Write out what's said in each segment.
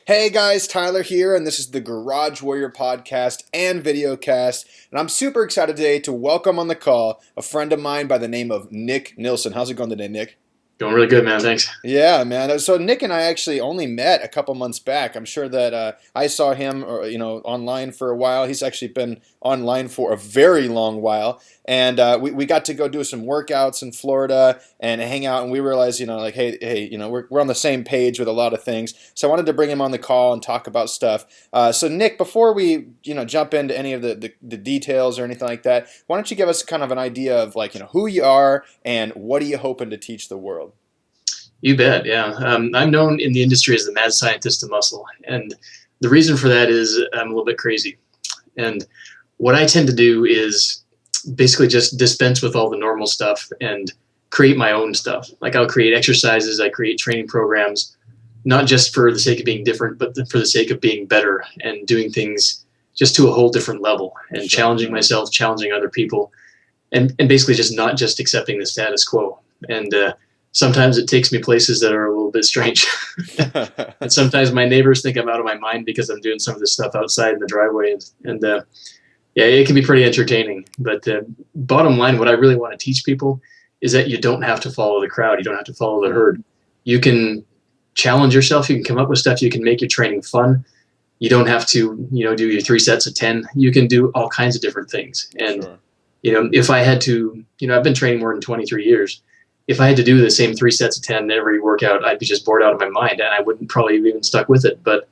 Hey guys, Tyler here, and this is the Garage Warrior podcast and videocast. And I'm super excited today to welcome on the call a friend of mine by the name of Nick Nilsson. How's it going today, Nick? Going really good, man. Thanks. Yeah, man. So Nick and I actually only met a couple months back. I'm sure that I saw him, online for a while. He's actually been online for a very long while, and we got to go do some workouts in Florida and hang out. And we realized, hey, we're on the same page with a lot of things. So I wanted to bring him on the call and talk about stuff. So Nick, before we jump into any of the details or anything like that, why don't you give us kind of an idea of who you are and what are you hoping to teach the world? You bet. Yeah. I'm known in the industry as the mad scientist of muscle. And the reason for that is I'm a little bit crazy. And what I tend to do is basically just dispense with all the normal stuff and create my own stuff. Like I'll create exercises, I create training programs, not just for the sake of being different, but for the sake of being better and doing things just to a whole different level and challenging myself, challenging other people, and basically just not just accepting the status quo. And sometimes it takes me places that are a little bit strange. And sometimes my neighbors think I'm out of my mind because I'm doing some of this stuff outside in the driveway. And it can be pretty entertaining. But bottom line, what I really want to teach people is that you don't have to follow the crowd. You don't have to follow the herd. You can challenge yourself. You can come up with stuff. You can make your training fun. You don't have to, do your 3 sets of 10. You can do all kinds of different things. And, Sure. If I had to, I've been training more than 23 years. If I had to do the same 3 sets of 10 every workout, I'd be just bored out of my mind, and I wouldn't probably have even stuck with it. But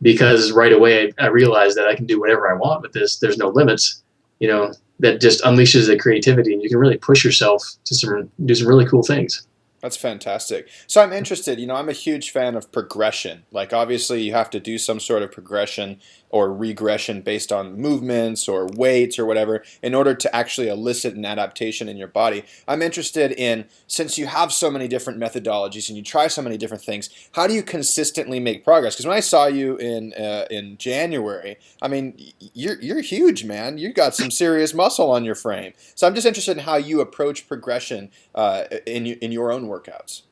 because right away I realized that I can do whatever I want with this, there's no limits, that just unleashes the creativity, and you can really push yourself to do some really cool things. That's fantastic. So I'm interested, I'm a huge fan of progression. Like obviously you have to do some sort of progression or regression based on movements or weights or whatever in order to actually elicit an adaptation in your body. I'm interested in, since you have so many different methodologies and you try so many different things, how do you consistently make progress? Because when I saw you in January, I mean, you're huge, man. You got some serious muscle on your frame. So I'm just interested in how you approach progression in your own workouts.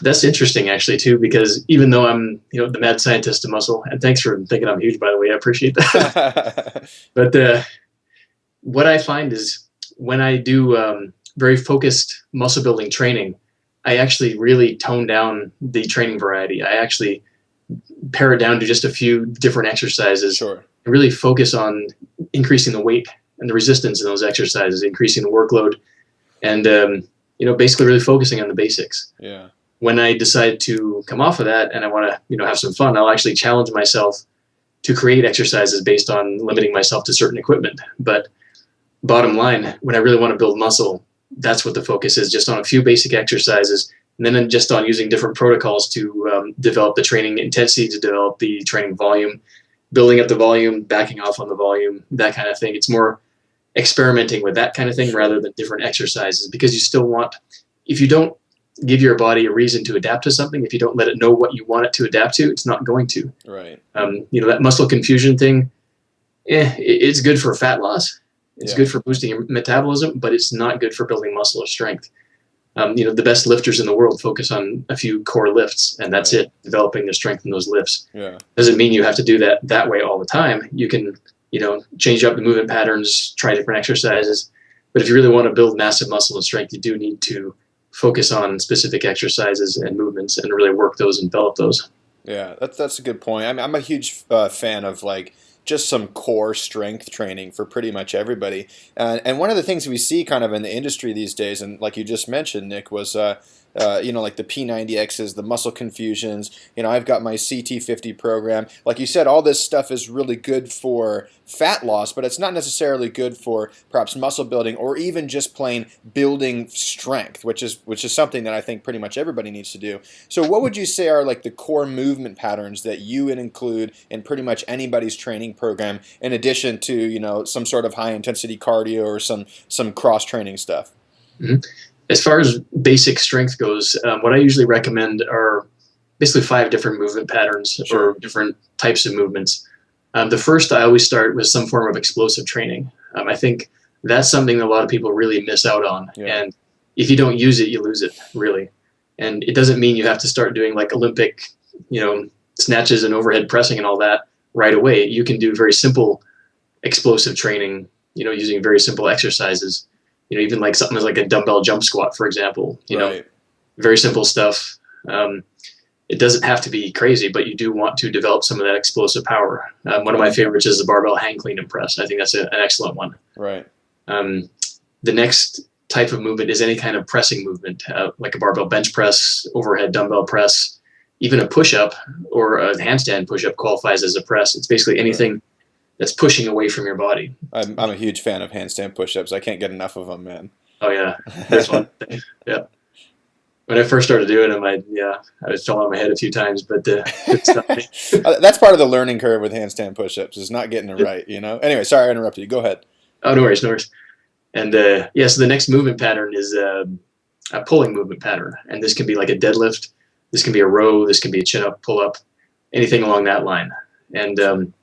That's interesting, actually, too, because even though I'm, the mad scientist of muscle, and thanks for thinking I'm huge, by the way, I appreciate that. But what I find is when I do very focused muscle building training, I actually really tone down the training variety. I actually pare it down to just a few different exercises. Sure. And really focus on increasing the weight and the resistance in those exercises, increasing the workload, and basically really focusing on the basics. Yeah. When I decide to come off of that and I want to, have some fun, I'll actually challenge myself to create exercises based on limiting myself to certain equipment. But bottom line, when I really want to build muscle, that's what the focus is, just on a few basic exercises, and then just on using different protocols to develop the training intensity, to develop the training volume, building up the volume, backing off on the volume, that kind of thing. It's more experimenting with that kind of thing rather than different exercises, because you still want, if you don't give your body a reason to adapt to something, if you don't let it know what you want it to adapt to, it's not going to. Right. That muscle confusion thing, it's good for fat loss. It's good for boosting your metabolism, but it's not good for building muscle or strength. The best lifters in the world focus on a few core lifts, and that's it, developing their strength in those lifts. Yeah. Doesn't mean you have to do that way all the time. You can, change up the movement patterns, try different exercises. But if you really want to build massive muscle and strength, you do need to focus on specific exercises and movements and really work those and develop those. Yeah, that's a good point. I'm a huge fan of just some core strength training for pretty much everybody. And one of the things we see kind of in the industry these days, and like you just mentioned, Nick, was like the P90Xs, the muscle confusions. I've got my CT50 program. Like you said, all this stuff is really good for fat loss, but it's not necessarily good for perhaps muscle building or even just plain building strength, which is something that I think pretty much everybody needs to do. So what would you say are like the core movement patterns that you would include in pretty much anybody's training program, in addition to, some sort of high intensity cardio or some cross training stuff? Mm-hmm. As far as basic strength goes, what I usually recommend are basically 5 different movement patterns or different types of movements. The first, I always start with some form of explosive training. I think that's something that a lot of people really miss out on. Yeah. And if you don't use it, you lose it, really. And it doesn't mean you have to start doing like Olympic, snatches and overhead pressing and all that right away. You can do very simple explosive training, using very simple exercises, even like something like a dumbbell jump squat, for example, Right. very simple stuff. It doesn't have to be crazy, but you do want to develop some of that explosive power. One of my favorites is the barbell hang clean and press. I think that's an excellent one. Right. The next type of movement is any kind of pressing movement, like a barbell bench press, overhead dumbbell press, even a push-up or a handstand push-up qualifies as a press. It's basically anything that's pushing away from your body. I'm a huge fan of handstand push-ups. I can't get enough of them, man. Oh yeah, there's one thing. Yeah. When I first started doing them, I was fell on my head a few times, but it's not me. That's part of the learning curve with handstand push-ups is not getting it right, Anyway, sorry I interrupted you. Go ahead. Oh, no worries, no worries. And so the next movement pattern is a pulling movement pattern, and this can be like a deadlift, this can be a row, this can be a chin-up, pull-up, anything along that line. And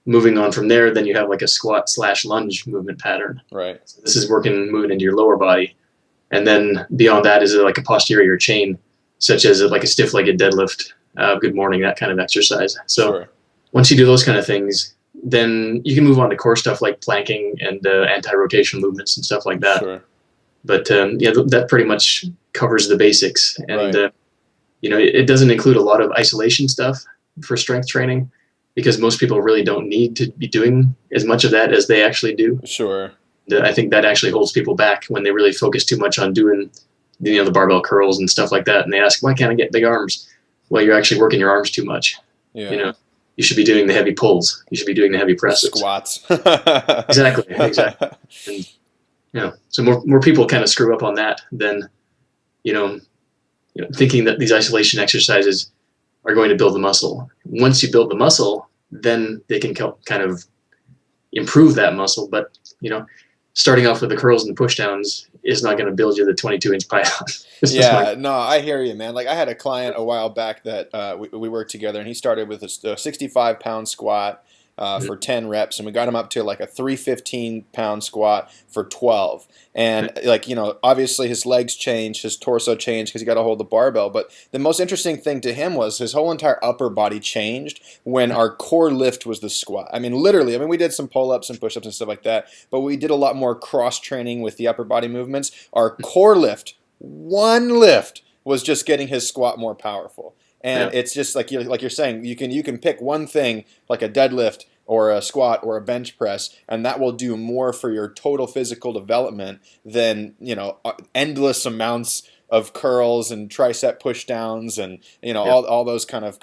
moving on from there, then you have like a squat/lunge movement pattern. Right. So this is moving into your lower body. And then beyond that is like a posterior chain, such as like a stiff-legged deadlift, good morning, that kind of exercise. So once you do those kind of things, then you can move on to core stuff like planking and anti-rotation movements and stuff like that. Sure. But that pretty much covers the basics. And, it doesn't include a lot of isolation stuff for strength training because most people really don't need to be doing as much of that as they actually do. Sure. I think that actually holds people back when they really focus too much on doing, the barbell curls and stuff like that. And they ask, why can't I get big arms? Well, you're actually working your arms too much. Yeah. You should be doing the heavy pulls. You should be doing the heavy presses. Squats. Exactly. And, so more people kind of screw up on that than, thinking that these isolation exercises are going to build the muscle. Once you build the muscle, then they can kind of improve that muscle. But, starting off with the curls and the push downs is not going to build you the 22-inch python. No, I hear you, man. Like I had a client a while back that we worked together, and he started with a 65-pound squat for 10 reps, and we got him up to like a 315-pound squat for 12. And obviously his legs changed, his torso changed because he got to hold the barbell. But the most interesting thing to him was his whole entire upper body changed when our core lift was the squat. Literally, we did some pull-ups and push-ups and stuff like that, but we did a lot more cross-training with the upper body movements. Our core lift, one lift, was just getting his squat more powerful. And it's just like you're saying, you can pick one thing like a deadlift or a squat or a bench press, and that will do more for your total physical development than endless amounts of curls and tricep push downs and all those kind of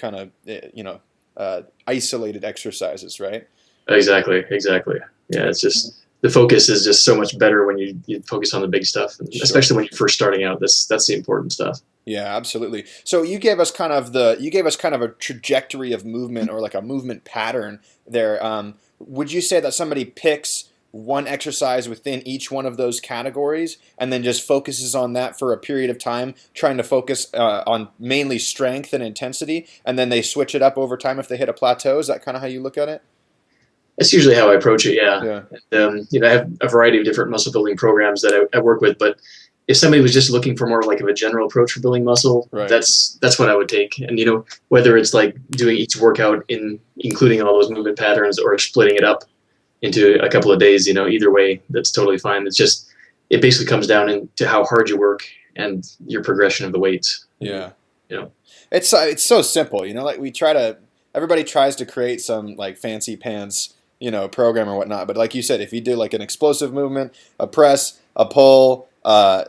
isolated exercises, right? Exactly. Yeah, it's just the focus is just so much better when you focus on the big stuff, especially when you're first starting out. That's the important stuff. Yeah, absolutely. So you gave us kind of a trajectory of movement or like a movement pattern there. Would you say that somebody picks one exercise within each one of those categories and then just focuses on that for a period of time, trying to focus on mainly strength and intensity, and then they switch it up over time if they hit a plateau? Is that kind of how you look at it? That's usually how I approach it. Yeah. And, I have a variety of different muscle building programs that I work with, but if somebody was just looking for more like of a general approach for building muscle, that's what I would take. And, whether it's like doing each workout including all those movement patterns or splitting it up into a couple of days, either way, that's totally fine. It basically comes down into how hard you work and your progression of the weights. Yeah. It's so simple, like everybody tries to create some like fancy pants, program or whatnot. But like you said, if you do like an explosive movement, a press, a pull,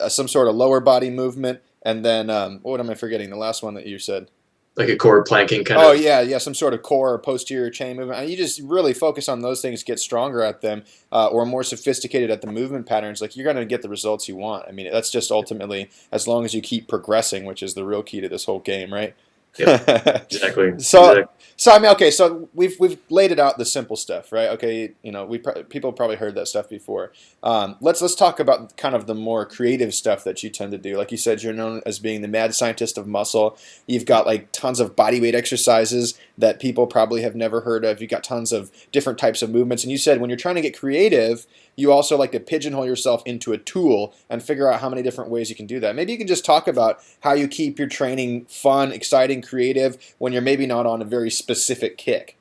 some sort of lower body movement, and then what am I forgetting? The last one that you said, like a core planking kind of. Oh yeah, some sort of core or posterior chain movement. And you just really focus on those things, get stronger at them, or more sophisticated at the movement patterns. Like you're going to get the results you want. That's just ultimately as long as you keep progressing, which is the real key to this whole game, right? Yep, exactly. So we've laid it out, the simple stuff, right? Okay, people probably heard that stuff before. Let's talk about kind of the more creative stuff that you tend to do. Like you said, you're known as being the mad scientist of muscle. You've got like tons of bodyweight exercises that people probably have never heard of. You've got tons of different types of movements, and you said when you're trying to get creative, you also like to pigeonhole yourself into a tool and figure out how many different ways you can do that. Maybe you can just talk about how you keep your training fun, exciting, creative when you're maybe not on a very specific kick.